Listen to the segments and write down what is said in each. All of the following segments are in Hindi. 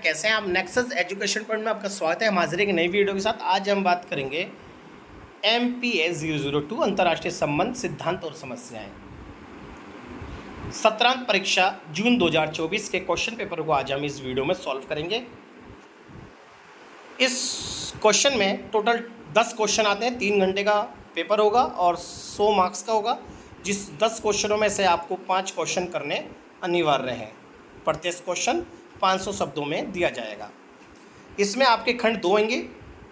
कैसे हैं आप। नेक्सस एजुकेशन पॉइंट में आपका स्वागत है। हम हाजिर एक नई वीडियो के साथ। आज हम बात करेंगे MPS 002 अंतर्राष्ट्रीय संबंध सिद्धांत और समस्याएं। सत्रांत परीक्षा जून 2024 के क्वेश्चन पेपर को आज हम इस वीडियो में सॉल्व करेंगे। इस क्वेश्चन में टोटल 10 क्वेश्चन आते हैं। 3 घंटे का पेपर होगा और 100 मार्क्स का होगा, जिस 10 क्वेश्चनों में से आपको 5 क्वेश्चन करने अनिवार्य हैं। प्रत्येक क्वेश्चन 500 शब्दों में दिया जाएगा। इसमें आपके खंड 2 होंगे,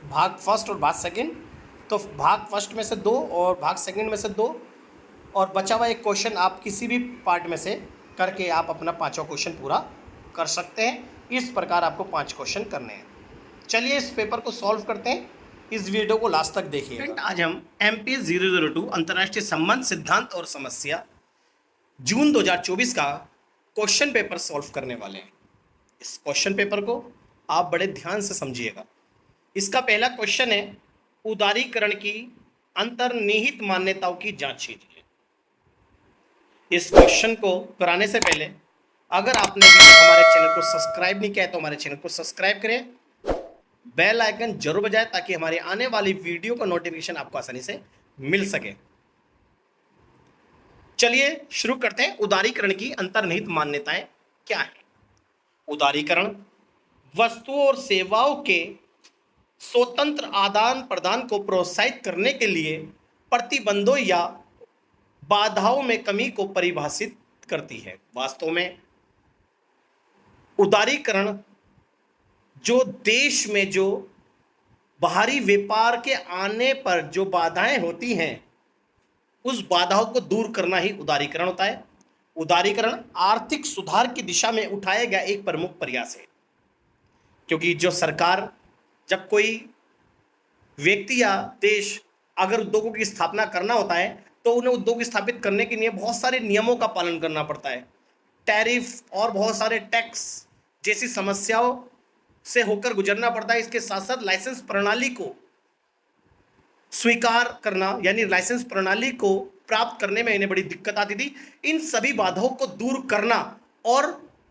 भाग फर्स्ट और भाग सेकंड। तो भाग फर्स्ट में से 2 और भाग सेकंड में से 2, और बचा हुआ एक क्वेश्चन आप किसी भी पार्ट में से करके आप अपना 5वां क्वेश्चन पूरा कर सकते हैं। इस प्रकार आपको 5 क्वेश्चन करने हैं। चलिए इस पेपर को सॉल्व करते हैं। इस वीडियो को लास्ट तक देखिए। आज हम MPS 002 अंतर्राष्ट्रीय संबंध सिद्धांत और समस्या जून 2024 का क्वेश्चन पेपर सॉल्व करने वाले हैं। इस क्वेश्चन पेपर को आप बड़े ध्यान से समझिएगा। इसका पहला क्वेश्चन है, उदारीकरण की अंतर्निहित मान्यताओं की जांच कीजिए। इस क्वेश्चन को कराने से पहले अगर आपने भी हमारे चैनल को सब्सक्राइब नहीं किया है तो हमारे चैनल को सब्सक्राइब करें, बेल आइकन जरूर बजाएं ताकि हमारे आने वाली वीडियो का नोटिफिकेशन आपको आसानी से मिल सके। चलिए शुरू करते हैं। उदारीकरण की अंतर्निहित मान्यताएं क्या है। उदारीकरण वस्तुओं और सेवाओं के स्वतंत्र आदान प्रदान को प्रोत्साहित करने के लिए प्रतिबंधों या बाधाओं में कमी को परिभाषित करती है। वास्तव में उदारीकरण जो देश में जो बाहरी व्यापार के आने पर जो बाधाएं होती हैं, उस बाधाओं को दूर करना ही उदारीकरण होता है। उदारीकरण आर्थिक सुधार की दिशा में उठाया गया एक प्रमुख प्रयास है, क्योंकि जो सरकार, जब कोई व्यक्ति या देश अगर उद्योगों की स्थापना करना होता है तो उन्हें उद्योग स्थापित करने के लिए बहुत सारे नियमों का पालन करना पड़ता है। टैरिफ और बहुत सारे टैक्स जैसी समस्याओं से होकर गुजरना पड़ता है। इसके साथ साथ लाइसेंस प्रणाली को स्वीकार करना, यानी लाइसेंस प्रणाली को प्राप्त करने में इन्हें बड़ी दिक्कत आती थी। इन सभी बाधाओं को दूर करना और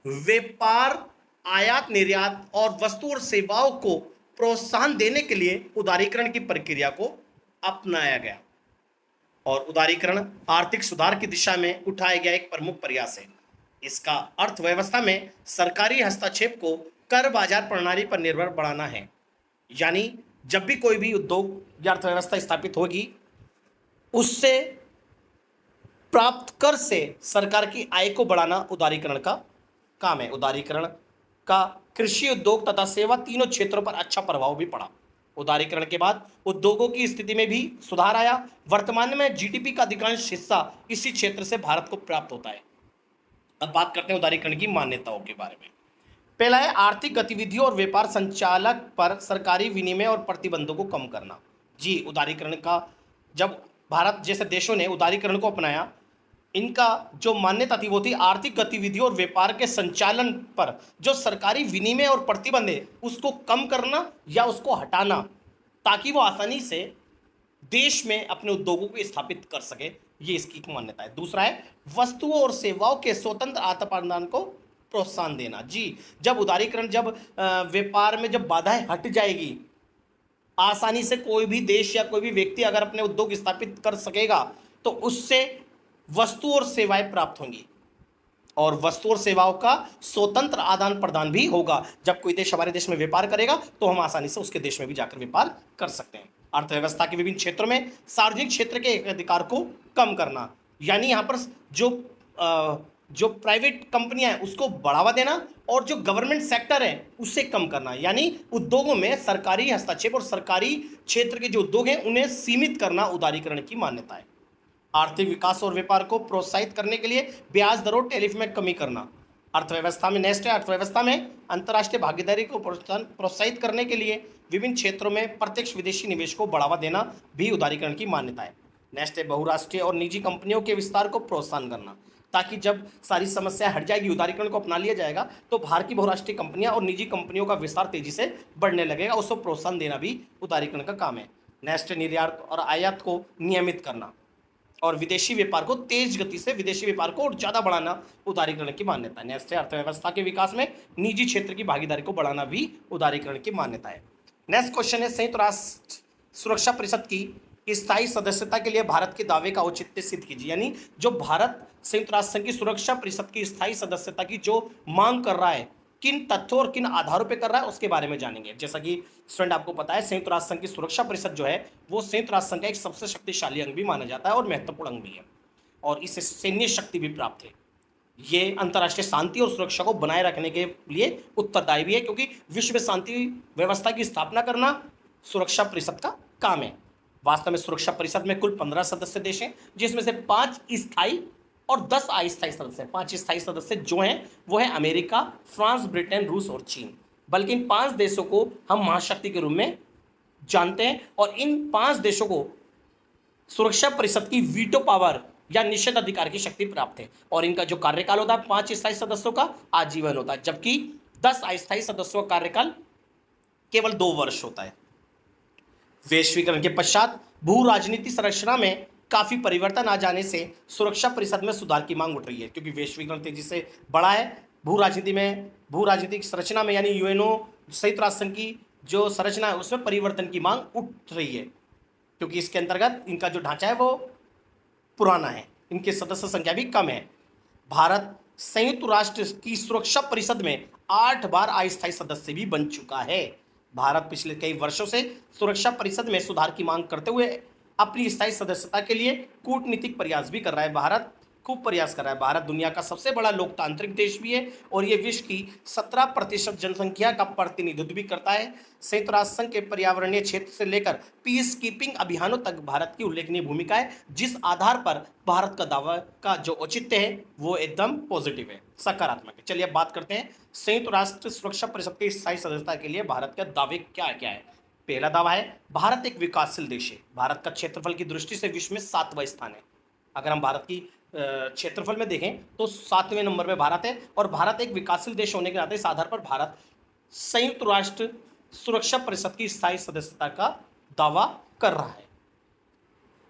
व्यापार, आयात निर्यात और वस्तु और सेवाओं को प्रोत्साहन देने के लिए उदारीकरण की प्रक्रिया को अपनाया गया। और उदारीकरण आर्थिक सुधार की दिशा में उठाया गया एक प्रमुख प्रयास है। इसका अर्थव्यवस्था में सरकारी हस्तक्षेप को कर बाजार प्रणाली पर निर्भर बढ़ाना है। यानी जब भी कोई भी उद्योग या अर्थव्यवस्था स्थापित होगी, उससे प्राप्त कर से सरकार की आय को बढ़ाना उदारीकरण का काम है। उदारीकरण का कृषि, उद्योग तथा सेवा तीनों क्षेत्रों पर अच्छा प्रभाव भी पड़ा। उदारीकरण के बाद उद्योगों की स्थिति में भी सुधार आया। वर्तमान में GDP का अधिकांश हिस्सा इसी क्षेत्र से भारत को प्राप्त होता है। अब बात करते हैं उदारीकरण की मान्यताओं के बारे में। पहला है आर्थिक गतिविधियों और व्यापार संचालक पर सरकारी विनिमय और प्रतिबंधों को कम करना। जी, उदारीकरण का जब भारत जैसे देशों ने उदारीकरण को अपनाया, इनका जो मान्यता थी वो थी आर्थिक गतिविधियों और व्यापार के संचालन पर जो सरकारी विनिमय और प्रतिबंध है उसको कम करना या उसको हटाना, ताकि वो आसानी से देश में अपने उद्योगों को स्थापित कर सके। ये इसकी एक मान्यता है। दूसरा है वस्तुओं और सेवाओं के स्वतंत्र आदान प्रदान को प्रोत्साहन देना। जी, जब उदारीकरण, जब व्यापार में जब बाधाएं हट जाएगी, आसानी से कोई भी देश या कोई भी व्यक्ति अगर अपने उद्योग स्थापित कर सकेगा तो उससे वस्तु और सेवाएं प्राप्त होंगी और वस्तु और सेवाओं का स्वतंत्र आदान प्रदान भी होगा। जब कोई देश हमारे देश में व्यापार करेगा तो हम आसानी से उसके देश में भी जाकर व्यापार कर सकते हैं। अर्थव्यवस्था के विभिन्न क्षेत्रों में सार्वजनिक क्षेत्र के अधिकार को कम करना, यानी यहाँ पर जो प्राइवेट कंपनियां हैं उसको बढ़ावा देना और जो गवर्नमेंट सेक्टर है उससे कम करना, यानी उद्योगों में सरकारी हस्तक्षेप और सरकारी क्षेत्र के जो उद्योग हैं उन्हें सीमित करना उदारीकरण की मान्यता है। आर्थिक विकास और व्यापार को प्रोत्साहित करने के लिए ब्याज दरों, टैरिफ में कमी करना। अर्थव्यवस्था में नेक्स्ट है अर्थव्यवस्था में अंतर्राष्ट्रीय भागीदारी को प्रोत्साहित करने के लिए विभिन्न क्षेत्रों में प्रत्यक्ष विदेशी निवेश को बढ़ावा देना भी उदारीकरण की मान्यता है। नेक्स्ट है बहुराष्ट्रीय और निजी कंपनियों के विस्तार को प्रोत्साहन करना, ताकि जब सारी समस्या हट जाएगी, उदारीकरण को अपना लिया जाएगा तो भारत की बहुराष्ट्रीय कंपनियां और निजी कंपनियों का विस्तार तेजी से बढ़ने लगेगा। उसको प्रोत्साहन देना भी उदारीकरण का काम है। नेक्स्ट निर्यात और आयात को नियमित करना। और विदेशी व्यापार को तेज गति से विदेशी व्यापार को और ज्यादा बढ़ाना उदारीकरण की मान्यता है। नेक्स्ट है अर्थव्यवस्था के विकास में निजी क्षेत्र की भागीदारी को बढ़ाना भी उदारीकरण की मान्यता है। नेक्स्ट क्वेश्चन है संयुक्त राष्ट्र सुरक्षा परिषद की स्थायी सदस्यता के लिए भारत के दावे का औचित्य सिद्ध कीजिए। यानी जो भारत संयुक्त राष्ट्र संघ की सुरक्षा परिषद की स्थायी सदस्यता की जो मांग कर रहा है, किन तथ्यों और किन आधारों पर कर रहा है उसके बारे में जानेंगे। जैसा कि स्टूडेंट आपको पता है, संयुक्त राष्ट्र संघ की सुरक्षा परिषद जो है वो संयुक्त राष्ट्र संघ का एक सबसे शक्तिशाली अंग भी माना जाता है और महत्वपूर्ण अंग भी है, और इसे सैन्य शक्ति भी प्राप्त है। ये अंतर्राष्ट्रीय शांति और सुरक्षा को बनाए रखने के लिए उत्तरदायी भी है, क्योंकि विश्व में शांति व्यवस्था की स्थापना करना सुरक्षा परिषद का काम है। वास्तव में सुरक्षा परिषद में कुल 15 सदस्य देश हैं, जिसमें से 5 स्थायी और 10 अस्थायी सदस्य हैं। 5 स्थायी सदस्य जो हैं वो है अमेरिका, फ्रांस, ब्रिटेन, रूस और चीन। बल्कि इन 5 देशों को हम महाशक्ति के रूप में जानते हैं, और इन 5 देशों को सुरक्षा परिषद की वीटो पावर या निषेध अधिकार की शक्ति प्राप्त है, और इनका जो कार्यकाल होता है 5 स्थायी सदस्यों का आजीवन होता है, जबकि 10 अस्थायी सदस्यों का कार्यकाल केवल 2 वर्ष होता है। वैश्वीकरण के पश्चात भू राजनीति संरचना में काफी परिवर्तन आ जाने से सुरक्षा परिषद में सुधार की मांग उठ रही है, क्योंकि वैश्वीकरण तेजी से बढ़ा है। भू राजनीतिक संरचना में यानी यूएनओ संयुक्त राष्ट्र संघ की जो संरचना है उसमें परिवर्तन की मांग उठ रही है, क्योंकि इसके अंतर्गत इनका जो ढांचा है वो पुराना है, इनके सदस्य संख्या भी कम है। भारत संयुक्त राष्ट्र की सुरक्षा परिषद में 8 बार अस्थायी सदस्य भी बन चुका है। भारत पिछले कई वर्षों से सुरक्षा परिषद में सुधार की मांग करते हुए अपनी स्थायी सदस्यता के लिए कूटनीतिक प्रयास भी कर रहा है। भारत खूब प्रयास कर रहा है। भारत दुनिया का सबसे बड़ा लोकतांत्रिक देश भी है, और ये विश्व की 17% जनसंख्या का प्रतिनिधित्व भी करता है। संयुक्त राष्ट्र संघ के पर्यावरणीय क्षेत्र से लेकर पीस कीपिंग अभियानों तक भारत की उल्लेखनीय भूमिका है, जिस आधार पर भारत का दावा का जो औचित्य है वो एकदम पॉजिटिव है, सकारात्मक है। चलिए अब बात करते हैं संयुक्त राष्ट्र सुरक्षा परिषद की स्थायी सदस्यता के लिए भारत के दावे क्या क्या है। पहला दावा है भारत एक विकासशील देश है। भारत का क्षेत्रफल की दृष्टि से विश्व में 7वां स्थान है। अगर हम भारत की क्षेत्रफल में देखें तो 7वें नंबर पे भारत है, और भारत एक विकासशील देश होने के नाते इस आधार पर भारत संयुक्त राष्ट्र सुरक्षा परिषद की स्थायी सदस्यता का दावा कर रहा है।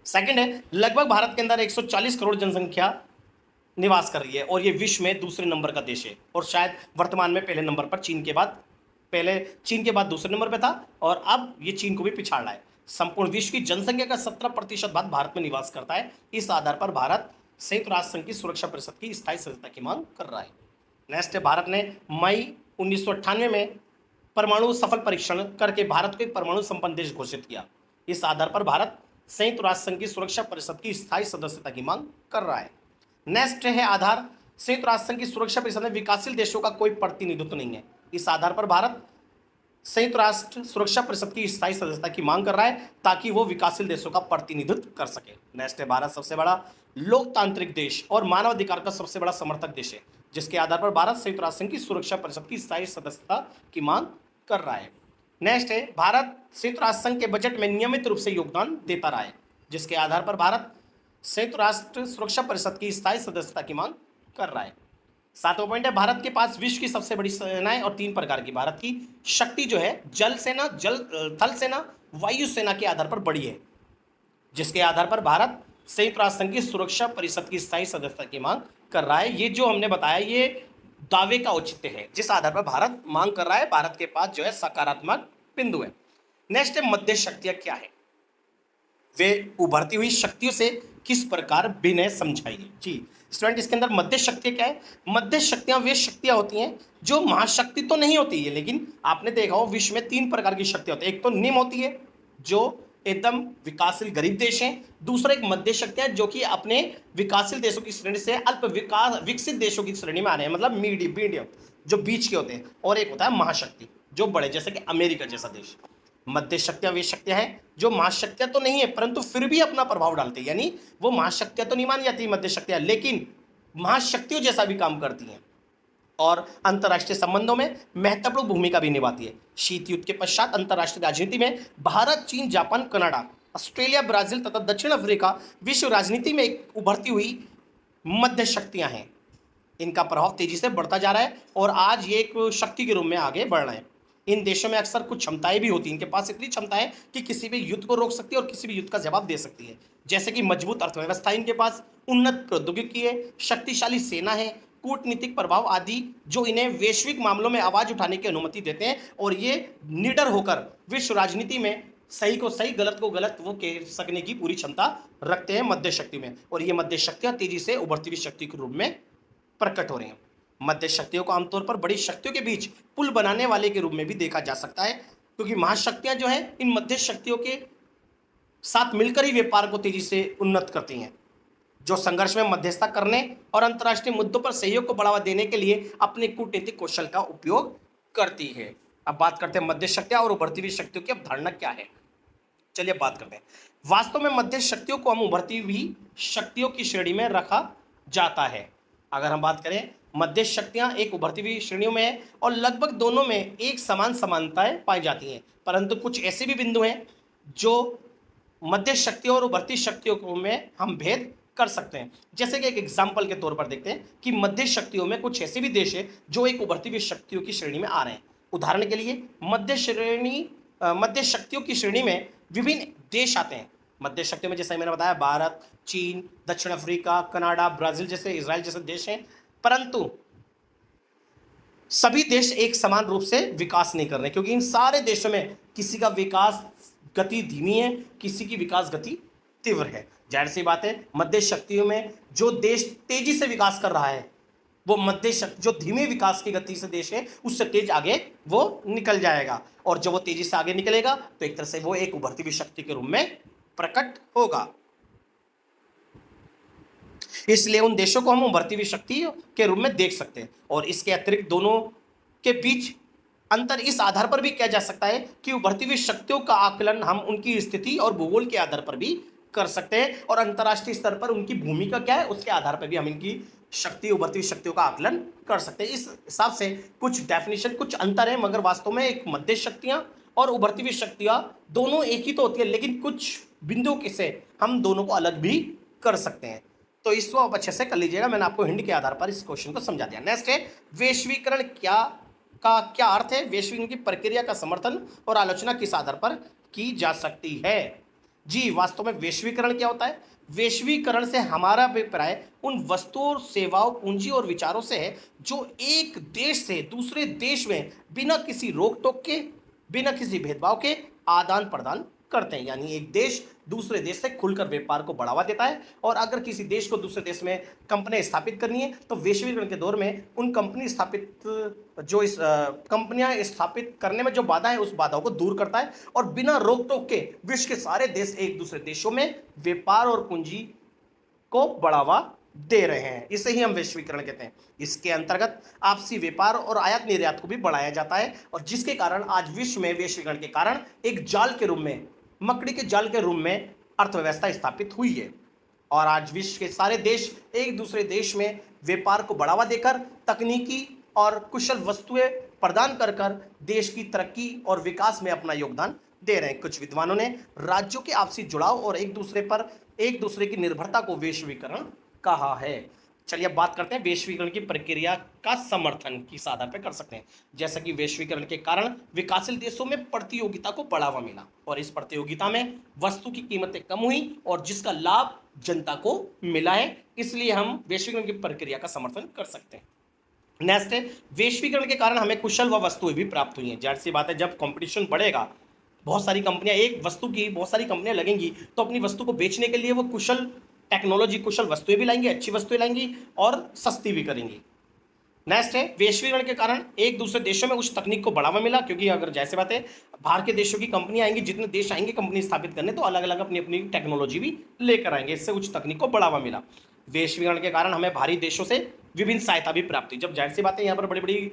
सेकंड है लगभग भारत के अंदर 140 करोड़ जनसंख्या निवास कर रही है, और ये विश्व में दूसरे नंबर का देश है, और शायद वर्तमान में पहले नंबर पर पहले चीन के बाद दूसरे नंबर पे था, और अब ये चीन को भी पिछाड़ रहा है। संपूर्ण विश्व की जनसंख्या का 17% भाग भारत में निवास करता है। इस आधार पर भारत संयुक्त राष्ट्र संघ की सुरक्षा परिषद की स्थायी सदस्यता की मांग कर रहा है। नेक्स्ट है भारत ने मई 1998 में परमाणु सफल परीक्षण करके भारत को एक परमाणु संपन्न देश घोषित किया। इस आधार पर भारत संयुक्त राष्ट्र संघ की सुरक्षा परिषद की स्थायी सदस्यता की मांग कर रहा है। नेक्स्ट है आधार संयुक्त राष्ट्र संघ की सुरक्षा परिषद में विकासशील देशों का कोई प्रतिनिधित्व नहीं है। इस आधार पर भारत संयुक्त राष्ट्र सुरक्षा परिषद की स्थायी सदस्यता की मांग कर रहा है, ताकि वो विकासशील देशों का प्रतिनिधित्व कर सके। नेक्स्ट है भारत सबसे बड़ा लोकतांत्रिक देश और मानवाधिकार का सबसे बड़ा समर्थक देश है, जिसके आधार पर भारत संयुक्त राष्ट्र संघ की सुरक्षा परिषद की स्थायी सदस्यता की मांग कर रहा है। नेक्स्ट है भारत संयुक्त राष्ट्र संघ के बजट में नियमित रूप से योगदान देता रहा है, जिसके आधार पर भारत संयुक्त राष्ट्र सुरक्षा परिषद की स्थायी सदस्यता की मांग कर रहा है। 7वां पॉइंट है भारत के पास विश्व की सबसे बड़ी सेनाएं और 3 प्रकार की भारत की शक्ति जो है जल सेना, थल सेना, वायु सेना के आधार पर बड़ी है, जिसके आधार पर भारत संयुक्त राष्ट्र संघ की सुरक्षा परिषद की स्थायी सदस्यता की मांग कर रहा है। ये जो हमने बताया ये दावे का औचित्य है, जिस आधार पर भारत मांग कर रहा है। भारत के पास जो है सकारात्मक बिंदु है। नेक्स्ट है मध्य शक्तियां क्या है, वे उभरती हुई शक्तियों से किस प्रकार भिन्न है समझाइए। जी स्टूडेंट, इसके अंदर मध्य शक्तियां क्या है? मध्य शक्तियां वे शक्तियां होती हैं जो महाशक्ति तो नहीं होती है, लेकिन आपने देखा हो विश्व में 3 प्रकार की शक्तियां होती है। एक तो निम्न होती है जो एकदम विकासशील गरीब देश हैं, दूसरा एक मध्य शक्तियां जो कि अपने विकासशील देशों की श्रेणी से अल्प विकसित देशों की श्रेणी में आ रहे हैं, मतलब मीडियम जो बीच के होते हैं, और एक होता है महाशक्ति जो बड़े, जैसे कि अमेरिका जैसा देश। मध्य शक्तियां वे शक्तियां हैं जो महाशक्तियां तो नहीं है परंतु फिर भी अपना प्रभाव डालते हैं, यानी वो महाशक्तियां तो नहीं मानी जाती मध्य शक्तियां, लेकिन महाशक्तियों जैसा भी काम करती हैं और अंतर्राष्ट्रीय संबंधों में महत्वपूर्ण भूमिका भी निभाती है। शीत युद्ध के पश्चात अंतर्राष्ट्रीय राजनीति में भारत, चीन, जापान, कनाडा, ऑस्ट्रेलिया, ब्राजील तथा दक्षिण अफ्रीका विश्व राजनीति में एक उभरती हुई मध्य शक्तियां हैं। इनका प्रभाव तेजी से बढ़ता जा रहा है और आज ये एक शक्ति के रूप में आगे बढ़ रहे हैं। इन देशों में अक्सर कुछ क्षमताएं भी होती हैं, इनके पास इतनी क्षमता है कि किसी भी युद्ध को रोक सकती है और किसी भी युद्ध का जवाब दे सकती है। जैसे कि मजबूत अर्थव्यवस्था है इनके पास, उन्नत प्रौद्योगिकी है, शक्तिशाली सेना है, कूटनीतिक प्रभाव आदि, जो इन्हें वैश्विक मामलों में आवाज उठाने की अनुमति देते हैं और ये निडर होकर विश्व राजनीति में सही को सही, गलत को गलत वो कह सकने की पूरी क्षमता रखते हैं मध्य शक्ति में। और ये मध्य शक्तियां तेजी से उभरती हुई शक्ति के रूप में प्रकट हो रही हैं। मध्य शक्तियों को आमतौर पर बड़ी शक्तियों के बीच पुल बनाने वाले के रूप में भी देखा जा सकता है, क्योंकि महाशक्तियां जो है इन मध्य शक्तियों के साथ मिलकर ही व्यापार को तेजी से उन्नत करती हैं, जो संघर्ष में मध्यस्थता करने और अंतर्राष्ट्रीय मुद्दों पर सहयोग को बढ़ावा देने के लिए अपने कूटनीतिक कौशल का उपयोग करती है। अब बात करते हैं मध्य शक्तियां और उभरती हुई शक्तियों की अवधारणा क्या है। चलिए बात करते हैं। वास्तव में मध्य शक्तियों को हम उभरती हुई शक्तियों की श्रेणी में रखा जाता है। अगर हम बात करें, मध्य शक्तियां एक उभरती हुई श्रेणियों में है और लगभग दोनों में एक समान समानताएं पाई जाती हैं, परंतु कुछ ऐसे भी बिंदु हैं जो मध्य शक्तियों और उभरती शक्तियों में हम भेद कर सकते हैं। जैसे कि एक एग्जाम्पल के तौर पर देखते हैं कि मध्य शक्तियों में कुछ ऐसे भी देश है जो एक उभरती हुई शक्तियों की श्रेणी में आ रहे हैं। उदाहरण के लिए मध्य शक्तियों की श्रेणी में विभिन्न देश आते हैं। मध्य शक्तियों में जैसे मैंने बताया, भारत, चीन, दक्षिण अफ्रीका, कनाडा, ब्राजील जैसे, इजराइल जैसे देश हैं, परंतु सभी देश एक समान रूप से विकास नहीं कर रहे, क्योंकि इन सारे देशों में किसी का विकास गति धीमी है, किसी की विकास गति तीव्र है। जाहिर सी बात है, मध्य शक्तियों में जो देश तेजी से विकास कर रहा है वो मध्य शक्ति, जो धीमे विकास की गति से देश है उससे तेज आगे वो निकल जाएगा, और जब वो तेजी से आगे निकलेगा तो एक तरह से वो एक उभरती हुई शक्ति के रूप में प्रकट होगा। इसलिए उन देशों को हम उभरती हुई शक्ति के रूप में देख सकते हैं। और इसके अतिरिक्त दोनों के बीच अंतर इस आधार पर भी किया जा सकता है कि उभरती हुई शक्तियों का आकलन हम उनकी स्थिति और भूगोल के आधार पर भी कर सकते हैं, और अंतर्राष्ट्रीय स्तर पर उनकी भूमिका क्या है उसके आधार पर भी हम इनकी शक्ति, उभरती हुई शक्तियों का आकलन कर सकते हैं। इस हिसाब से कुछ डेफिनेशन, कुछ अंतर है, मगर वास्तव में एक मध्य शक्तियां और उभरती हुई शक्तियां दोनों एक ही तो होती है, लेकिन कुछ बिंदुओं से हम दोनों को अलग भी कर सकते हैं। तो इसको आप अच्छे से कर लीजिएगा, मैंने आपको हिंट के आधार पर इस क्वेश्चन को समझा दिया। नेक्स्ट है, वैश्वीकरण क्या अर्थ है। वैश्वीकरण की प्रक्रिया का समर्थन और आलोचना किस आधार पर की जा सकती है। जी, वास्तव में वैश्वीकरण क्या होता है। वैश्वीकरण से हमारा अभिप्राय उन वस्तुओं, सेवाओं, पूंजी और विचारों से है जो एक देश से दूसरे देश में बिना किसी रोक टोक के, बिना किसी भेदभाव के आदान प्रदान करते हैं। यानी एक देश दूसरे देश से खुलकर व्यापार को बढ़ावा देता है, और अगर किसी देश को दूसरे देश में कंपनियां स्थापित करनी है तो वैश्वीकरण के दौर में उन कंपनियां स्थापित करने में जो बाधा है उस बाधाओं को दूर करता है, और बिना रोक टोक के विश्व के सारे देश एक दूसरे देशों में व्यापार और पूंजी को बढ़ावा दे रहे हैं। इसे ही हम वैश्वीकरण कहते हैं। इसके अंतर्गत आपसी व्यापार और आयात निर्यात को भी बढ़ाया जाता है, और जिसके कारण आज विश्व में वैश्वीकरण के कारण एक जाल के रूप में, मकड़ी के जाल के रूप में अर्थव्यवस्था स्थापित हुई है, और आज विश्व के सारे देश एक दूसरे देश में व्यापार को बढ़ावा देकर तकनीकी और कुशल वस्तुएं प्रदान कर देश की तरक्की और विकास में अपना योगदान दे रहे हैं। कुछ विद्वानों ने राज्यों के आपसी जुड़ाव और एक दूसरे की निर्भरता को वैश्वीकरण कहा है। चलिए अब बात करते हैं वैश्वीकरण की प्रक्रिया का समर्थन किस आधार पर कर सकते हैं। जैसा कि वैश्वीकरण के कारण विकासशील देशों में प्रतियोगिता को बढ़ावा मिला, और इस प्रतियोगिता में वस्तु की कीमतें कम हुई और जिसका लाभ जनता को मिला है, इसलिए हम वैश्वीकरण की प्रक्रिया का समर्थन कर सकते हैं। नेक्स्ट है, वैश्वीकरण के कारण हमें कुशल व वस्तुएं भी प्राप्त हुई हैं। जाहिर सी बात है, जब कंपटीशन बढ़ेगा, बहुत सारी कंपनियां, एक वस्तु की बहुत सारी कंपनियां लगेंगी, तो अपनी वस्तु को बेचने के लिए वो कुशल टेक्नोलॉजी, कुशल वस्तुएं भी लाएंगी, अच्छी वस्तुएं लाएंगी और सस्ती भी करेंगी। नेक्स्ट है, वैश्वीकरण के कारण एक दूसरे देशों में उस तकनीक को बढ़ावा मिला, क्योंकि अगर जैसे बात है बाहर के देशों की कंपनियां आएंगी, जितने देश आएंगे कंपनी स्थापित करने, तो अलग अलग अपनी अपनी टेक्नोलॉजी भी लेकर आएंगे, इससे उच्च तकनीक को बढ़ावा मिला। वैश्वीकरण के कारण हमें बाहरी देशों से विभिन्न सहायता भी प्राप्त हुई। जब जाहिर सी बात है यहाँ पर बड़ी बड़ी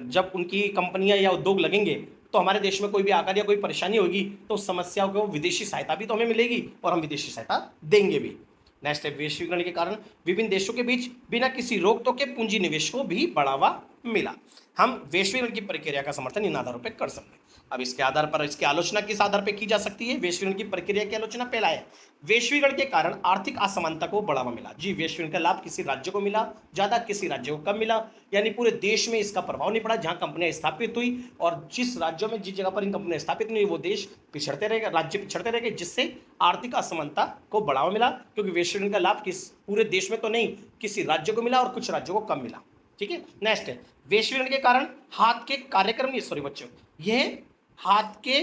जब उनकी कंपनियां या उद्योग लगेंगे, तो हमारे देश में कोई भी आकर या कोई परेशानी होगी तो समस्याओं को विदेशी सहायता भी तो हमें मिलेगी, और हम विदेशी सहायता देंगे भी। नेक्स्ट है, वैश्वीकरण के कारण विभिन्न देशों के बीच बिना किसी रोक टोक के पूंजी निवेश को भी बढ़ावा मिला। हम वैश्वीकरण की प्रक्रिया का समर्थन इन आधारों पर कर सकते हैं। अब इसके आधार पर इसकी आलोचना किस आधार पर की जा सकती है? वैश्वीकरण की प्रक्रिया की आलोचना पहला है, वैश्वीकरण के कारण आर्थिक असमानता को बढ़ावा मिला। जी, वैश्वीकरण का लाभ किसी राज्य को मिला ज्यादा, किसी राज्य को कम मिला, यानी पूरे देश में इसका प्रभाव नहीं पड़ा। जहां कंपनियां स्थापित हुई और जिस राज्यों में जिस जगह पर इन कंपनियां स्थापित नहीं, वो देश पिछड़ते रहेगा, राज्य पिछड़ते रहेंगे, जिससे आर्थिक असमानता को बढ़ावा मिला, क्योंकि वैश्वीकरण का लाभ किस पूरे देश में तो नहीं, किसी राज्य को मिला और कुछ राज्यों को कम मिला। ठीक है, नेक्स्ट है, वैश्वीकरण के कारण हाथ के कार्यक्रम, सॉरी बच्चों, यह हाथ के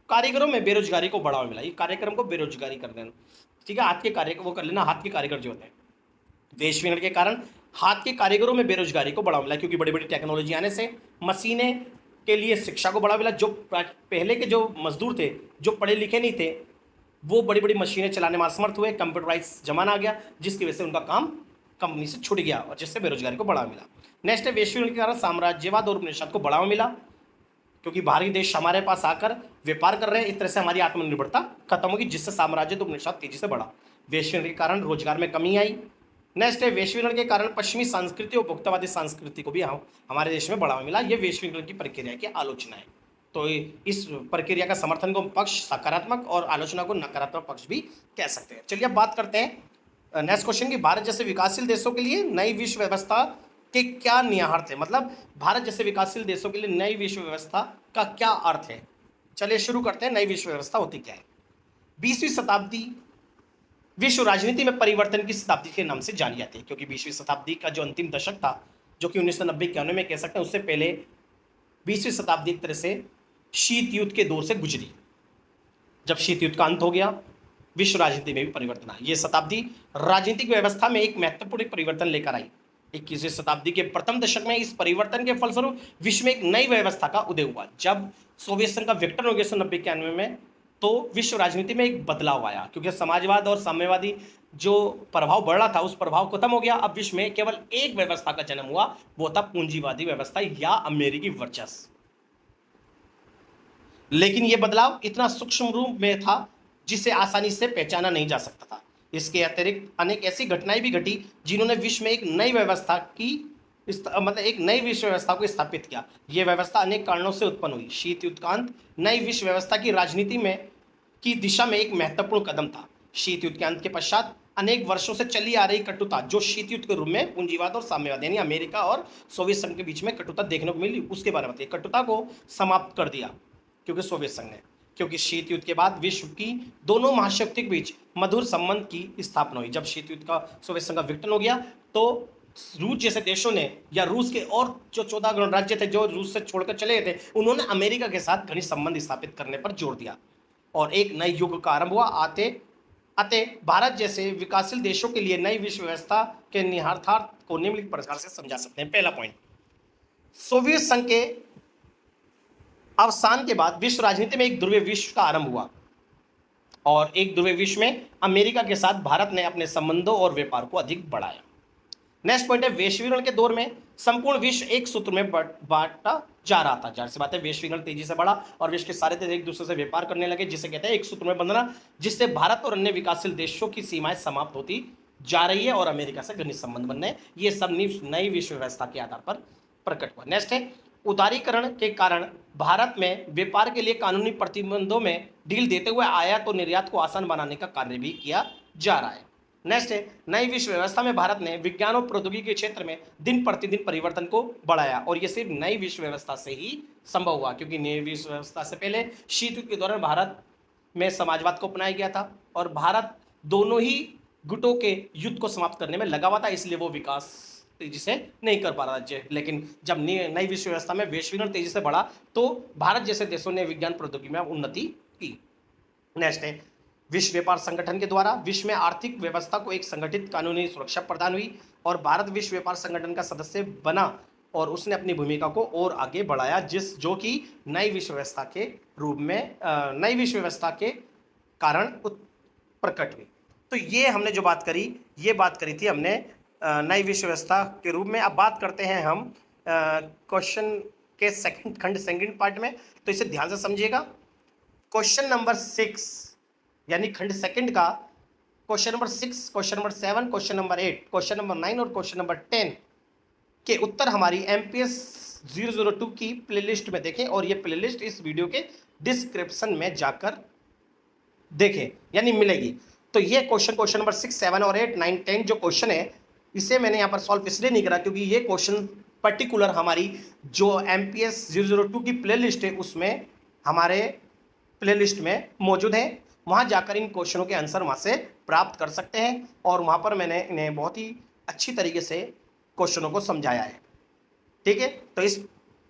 कारीगरों में बेरोजगारी को बढ़ावा मिला। ये कार्यक्रम को बेरोजगारी कर देना, ठीक है, हाथ के कार्य वो कर लेना, हाथ के कारीगर जो होते हैं। वैश्वीकरण के कारण हाथ के कारीगरों में बेरोजगारी को बढ़ावा मिला, क्योंकि बड़ी बड़ी टेक्नोलॉजी आने से मशीनें के लिए शिक्षा को बढ़ावा मिला। जो पहले के जो मजदूर थे, जो पढ़े लिखे नहीं थे, वो बड़ी बड़ी मशीनें चलाने में असमर्थ हुए, कंप्यूटराइज जमाना आ गया, जिसकी वजह से उनका काम कंपनी से छूट गया और जिससे बेरोजगारी को बढ़ावा मिला। नेक्स्ट है, वैश्वीकरण के कारण साम्राज्यवाद और उपनिवेशवाद को बढ़ावा मिला, क्योंकि बाहरी देश हमारे पास आकर व्यापार कर रहे हैं, इस तरह से हमारी आत्मनिर्भरता खत्म होगी, जिससे साम्राज्य और उपनिवेशवाद तेजी से बढ़ा। वैश्वीकरण के कारण रोजगार में कमी आई। नेक्स्ट है, वैश्वीकरण के कारण पश्चिमी संस्कृति और उपभोक्तावादी संस्कृति को भी हमारे देश में बढ़ावा मिला। ये वैश्वीकरण की प्रक्रिया की आलोचना है। तो इस प्रक्रिया का समर्थन को पक्ष सकारात्मक और आलोचना को नकारात्मक पक्ष भी कह सकते हैं। चलिए अब बात करते हैं नेक्स्ट क्वेश्चन की, भारत जैसे विकासशील देशों के लिए नई विश्व व्यवस्था के क्या निहितार्थ है? मतलब भारत जैसे विकासशील देशों के लिए नई विश्व व्यवस्था का क्या अर्थ है? चलिए शुरू करते हैं, नई विश्व व्यवस्था होती क्या है। 20वीं शताब्दी विश्व राजनीति में परिवर्तन की शताब्दी के नाम से जानी जाती है, क्योंकि 20वीं शताब्दी का जो अंतिम दशक था, जो कि 1990-91 में कह सकते हैं, उससे पहले 20वीं शताब्दी एक तरह से शीत युद्ध के दौर से गुजरी। जब शीत युद्ध का अंत हो गया, विश्व राजनीति में भी परिवर्तन आया। यह शताब्दी राजनीतिक व्यवस्था में एक महत्वपूर्ण परिवर्तन लेकर आई। 21वीं शताब्दी के प्रथम दशक में इस परिवर्तन के फलस्वरूप विश्व में एक नई व्यवस्था का उदय हुआ। जब सोवियत संघ का विघटन हो गया 1990-91 में, तो विश्व राजनीति में एक बदलाव आया, क्योंकि समाजवाद और साम्यवादी जो प्रभाव बढ़ रहा था, उस प्रभाव खत्म हो गया। अब विश्व में केवल एक व्यवस्था का जन्म हुआ, वो था पूंजीवादी व्यवस्था या अमेरिकी वर्चस्व। लेकिन यह बदलाव इतना सूक्ष्म रूप में था जिसे आसानी से पहचाना नहीं जा सकता था। इसके अतिरिक्त अनेक ऐसी घटनाएं भी घटी जिन्होंने विश्व में एक नई व्यवस्था की मतलब एक नई विश्व व्यवस्था को स्थापित किया। यह व्यवस्था अनेक कारणों से उत्पन्न हुई। शीत युद्ध का अंत नई विश्व व्यवस्था की राजनीति में की दिशा में एक महत्वपूर्ण कदम था। शीत युद्ध के अंत के पश्चात अनेक वर्षों से चली आ रही कटुता, जो शीत युद्ध के रूप में पूंजीवाद और साम्यवाद यानी अमेरिका और सोवियत संघ के बीच में कटुता देखने को मिली, उसके बारे में बताइए। कटुता को समाप्त कर दिया क्योंकि सोवियत संघ ने, क्योंकि शीत युद्ध के बाद विश्व की दोनों महाशक्तियों के बीच मधुर संबंध की स्थापना हुई। जब शीत युद्ध का सोवियत संघ का विघटन हो गया, तो रूस जैसे देशों ने या रूस के और जो 14 गणराज्य थे जो रूस से छोड़कर चले गए थे, उन्होंने अमेरिका के साथ घनिष्ठ संबंध स्थापित करने पर जोर दिया और एक नए युग का आरंभ हुआ। अतः भारत जैसे विकासशील देशों के लिए नई विश्व व्यवस्था के निहितार्थ को निम्नलिखित प्रकार से समझा सकते हैं। पहला पॉइंट, सोवियत संघ के अवसान के बाद विश्व राजनीति में एक ध्रुवीय विश्व का आरंभ हुआ और एक ध्रुवीय विश्व में अमेरिका के साथ भारत ने अपने संबंधों और व्यापार को अधिक बढ़ाया। नेक्स्ट पॉइंट है, वैश्वीकरण के दौर में संपूर्ण विश्व एक सूत्र में बांटा जा रहा था। जाहिर सी बात है, वैश्वीकरण तेजी से बढ़ा और विश्व के सारे देश एक दूसरे से व्यापार करने लगे, जिसे कहते हैं एक सूत्र में बंधना, जिससे भारत और अन्य विकासशील देशों की सीमाएं समाप्त होती जा रही है और अमेरिका से घनिष्ठ संबंध बनने, ये सब नई विश्व व्यवस्था के आधार पर प्रकट हुआ। नेक्स्ट है, उदारीकरण के कारण भारत में व्यापार के लिए कानूनी प्रतिबंधों में ढील देते हुए आयात और निर्यात को आसान बनाने का कार्य भी किया जा रहा है। नेक्स्ट है, नई विश्व व्यवस्था में भारत ने विज्ञान और प्रौद्योगिकी के क्षेत्र में दिन प्रतिदिन परिवर्तन को बढ़ाया और यह सिर्फ नई विश्व व्यवस्था से ही संभव हुआ, क्योंकि नई विश्व व्यवस्था से पहले शीत युद्ध के दौरान भारत में समाजवाद को अपनाया गया था और भारत दोनों ही गुटों के युद्ध को समाप्त करने में लगा हुआ था, इसलिए वो विकास तेजी से नहीं कर पा रहा था। लेकिन जब नई विश्व व्यवस्था में वैश्वीकरण तेजी से बढ़ा तो भारत जैसे देशों ने विज्ञान प्रौद्योगिकी में उन्नति की। नेक्स्ट है, विश्व व्यापार संगठन के द्वारा विश्व में आर्थिक व्यवस्था को एक संगठित कानूनी सुरक्षा प्रदान हुई और भारत विश्व व्यापार संगठन का सदस्य बना और उसने अपनी भूमिका को और आगे बढ़ाया, जो कि नई विश्व व्यवस्था के रूप में नई विश्व व्यवस्था के कारण प्रकट हुई। तो ये हमने जो बात करी, ये बात करी थी हमने नई विश्व व्यवस्था के रूप में। अब बात करते हैं हम क्वेश्चन के सेकंड पार्ट में, तो इसे ध्यान से समझिएगा। क्वेश्चन नंबर 6 यानी खंड सेकंड का question number 6, question number 7, question number 8, question number 9 और क्वेश्चन नंबर 10 के उत्तर हमारी MPS 002 की प्लेलिस्ट में देखें, और ये प्लेलिस्ट इस वीडियो के डिस्क्रिप्शन में जाकर देखें, यानी मिलेगी। तो ये क्वेश्चन नंबर 6, 7 और 8, 9, 10 जो क्वेश्चन है, इसे मैंने यहाँ पर सॉल्व इसलिए नहीं करा क्योंकि ये क्वेश्चन पर्टिकुलर हमारी जो MPS 002 की प्लेलिस्ट है उसमें हमारे प्लेलिस्ट में मौजूद है। वहाँ जाकर इन क्वेश्चनों के आंसर वहाँ से प्राप्त कर सकते हैं, और वहाँ पर मैंने इन्हें बहुत ही अच्छी तरीके से क्वेश्चनों को समझाया है। ठीक है, तो इस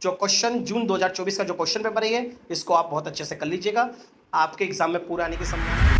जो क्वेश्चन जून 2024 का जो क्वेश्चन पेपर है इसको आप बहुत अच्छे से कर लीजिएगा, आपके एग्जाम में पूरा आने की संभावना